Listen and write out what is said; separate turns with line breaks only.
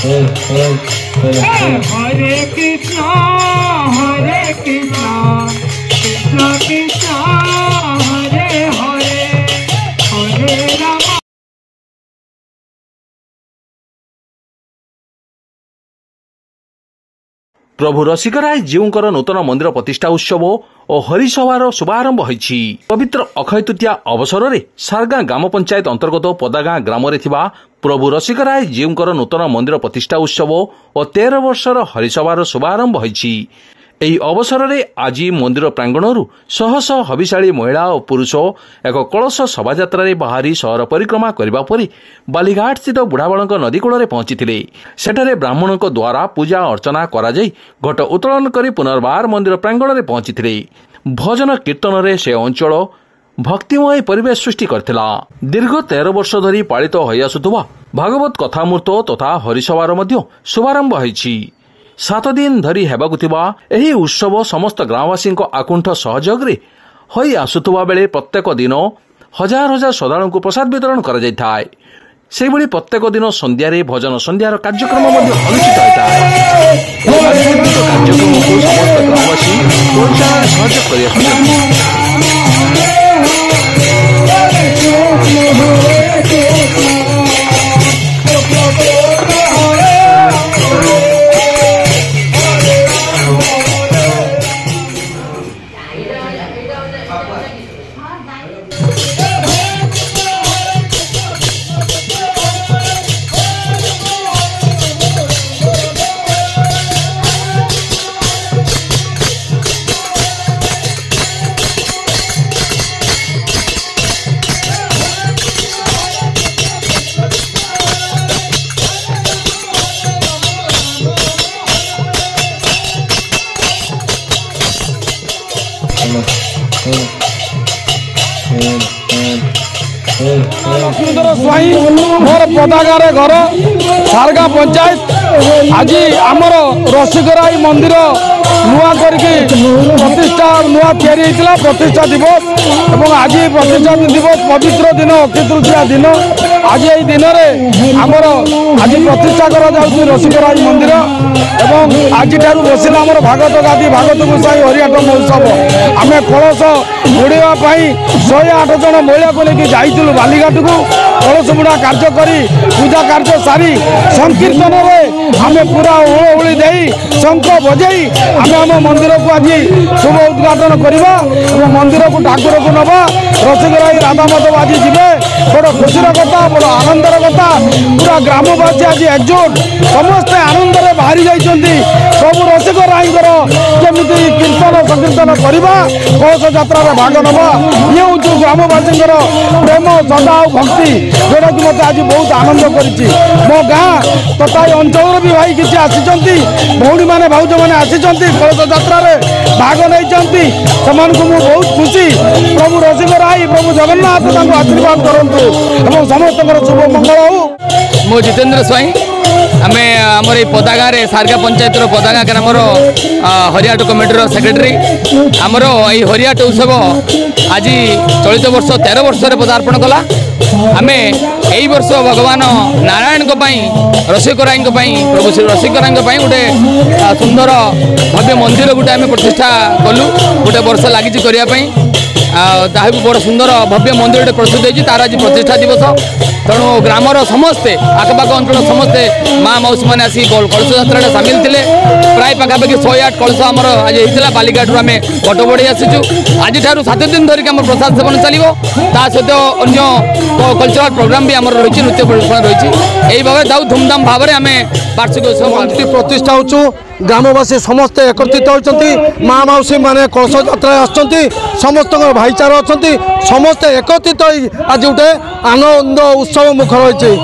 कृष्ण कृष्ण हरे हरे हरे राम।
प्रभु रसिकराय जीउंकर नूतन मंदिर प्रतिष्ठा उत्सव और हरिसभार शुभारंभ होईछि। पवित्र अक्षय तृतीया अवसर में सारगां ग्राम पंचायत अंतर्गत पदागां ग्राम प्रभु रसिकराय जीउंकर नूतन मंदिर प्रतिष्ठा उत्सव और 13 वर्षर हरिसभार शुभारंभ होईछि। ଏହି ଅବସରରେ ଆଜି ମନ୍ଦିର ପ୍ରାଙ୍ଗଣରୁ ଶହ ଶହ ହବିଶାଳୀ ମହିଳା ଓ ପୁରୁଷ ଏକ କଳସ ଶୋଭାଯାତ୍ରାରେ ବାହାରି ସହର ପରିକ୍ରମା କରିବା ପରେ ବାଲିଘାଟ ସ୍ଥିତ ବୁଢ଼ାବଳଙ୍କ ନଦୀ କୂଳରେ ପହଞ୍ଚିଥିଲେ। ସେଠାରେ ବ୍ରାହ୍ମଣଙ୍କ ଦ୍ୱାରା ପୂଜା ଅର୍ଚ୍ଚନା କରାଯାଇ ଘଟ ଉତ୍ତୋଳନ କରି ପୁନର୍ବାର ମନ୍ଦିର ପ୍ରାଙ୍ଗଣରେ ପହଞ୍ଚିଥିଲେ। ଭଜନ କୀର୍ତ୍ତନରେ ସେ ଅଞ୍ଚଳ ଭକ୍ତିମୟ ପରିବେଶ ସୃଷ୍ଟି କରିଥିଲା। ଦୀର୍ଘ 13 ବର୍ଷ ଧରି ପାଳିତ ହୋଇଆସୁଥିବା ଭାଗବତ କଥାମୃତ ତଥା ହରିସଭାର ମଧ୍ୟ ଶୁଭାରମ୍ଭ ହୋଇଛି। 7 ଦିନ ଧରି ହେବାକୁ ଥିବା ଏହି ଉତ୍ସବ ସମସ୍ତ ଗ୍ରାମବାସୀଙ୍କ ଆକୁଣ୍ଠ ସହଯୋଗରେ ହୋଇ ଆସୁଥିବା ବେଳେ ପ୍ରତ୍ୟେକ ଦିନ ହଜାର ହଜାର ଶ୍ରଦ୍ଧାଳୁଙ୍କୁ ପ୍ରସାଦ ବିତରଣ କରାଯାଇଥାଏ। ସେହିଭଳି ପ୍ରତ୍ୟେକ ଦିନ ସନ୍ଧ୍ୟାରେ ଭଜନ ସନ୍ଧ୍ୟାର କାର୍ଯ୍ୟକ୍ରମ ମଧ୍ୟ ଅନୁଷ୍ଠିତ ହୋଇଥାଏ। କାର୍ଯ୍ୟକ୍ରମକୁ ସମସ୍ତ ଗ୍ରାମବାସୀ ପରିଚାଳନାରେ ସହଯୋଗ କରିଆସୁଛନ୍ତି।
लक्ष्मीधर स्वाई मोर पदागार घर सारगां पंचायत आज आमर रसिकराय मंदिर नुआ करके प्रतिष्ठा नुआ तैयारी होता प्रतिष्ठा दिवस और आज प्रतिष्ठा दिवस पवित्र दिन अक्षय तृतीया दिन। आज यही दिन में आमर आज प्रतिष्ठा करा रसिकराय मंदिर एवं आज बसला आमर भागवत गादी भागवत गोसाई हरिहाट महोत्सव आम कलश बुड़ाई 108 जन महिला को लेकिन जाइलु बालीघाट को कलश बुड़ा कार्य करी पूजा कार्य सारी संकीर्तन आम पूरा ओहली दे शंख बजे आम आम मंदिर को आज शुभ उद्घाटन करवा मंदिर को ठाकुर को नवा रसिकराय राधा माधव आज जीवे बड़ खुशी कथा बड़ आनंदर कथा पूरा ग्रामवासी आज एकजुट समस्ते आनंद में बाहरी जाइए प्रभु रसिकराय केमी कीर्तन संकीर्तन करवा कलश यात्रा भाग नवा ये हूँ ग्रामवासी प्रेम श्रद्धा और भक्ति जोटा कि मत आज बहुत आनंद करी मो गाँ तथा अंचल भी भाई किसी आसी भौणी मैंने भाउज मैंने आसी कलश यात्रा भाग नहीं बहुत खुशी प्रभु रसिकराय प्रभु जगन्नाथ आशीर्वाद करूँ और समस्त शुभ मंगल हो।
मो जितेंद्र स्वाई आम आमर ये पदागाँ सारगा पंचायत पदागाँ ग्राम हरिहाट कमिटर सेक्रेटरी आमर ये हरिहाट उत्सव आज चलित वर्ष 13 वर्ष पदार्पण कला आम यही वर्ष भगवान नारायण रसिकराय प्रभु श्री रसिकराय गोटे सुंदर भव्य मंदिर गोटे आम प्रतिष्ठा कलु गोटे वर्ष लगी करने बड़ सुंदर भव्य मंदिर प्रस्तुत होती तार आज प्रतिष्ठा दिवस तेणु ग्रामर समस्ते आखपाख अंचल समस्ते माँ मौसी मैंने आसी कलश यात्रा सामिल थे प्राय पाखापाखि 108 कलश आमर आज होता बालीघाटू आम बट बढ़ी आसीचु आज 7 दिन धरिक आम प्रसाद सेवन चलो ता सहित अन्य कल्चराल प्रोग्राम भी आमर रही नृत्य प्रदर्शन रही यही भाव जाऊ धूमधाम भाव में आम वार्षिक उत्सव
प्रतिष्ठा हो ग्रामवासी समस्ते एकत्रित होती माँ मौसी मैंने कलश यात्रा आसुँच समस्त भाईचारा अच्छा समस्ते एकत्रित आज गोटे आनंद उत्सव मुखर रही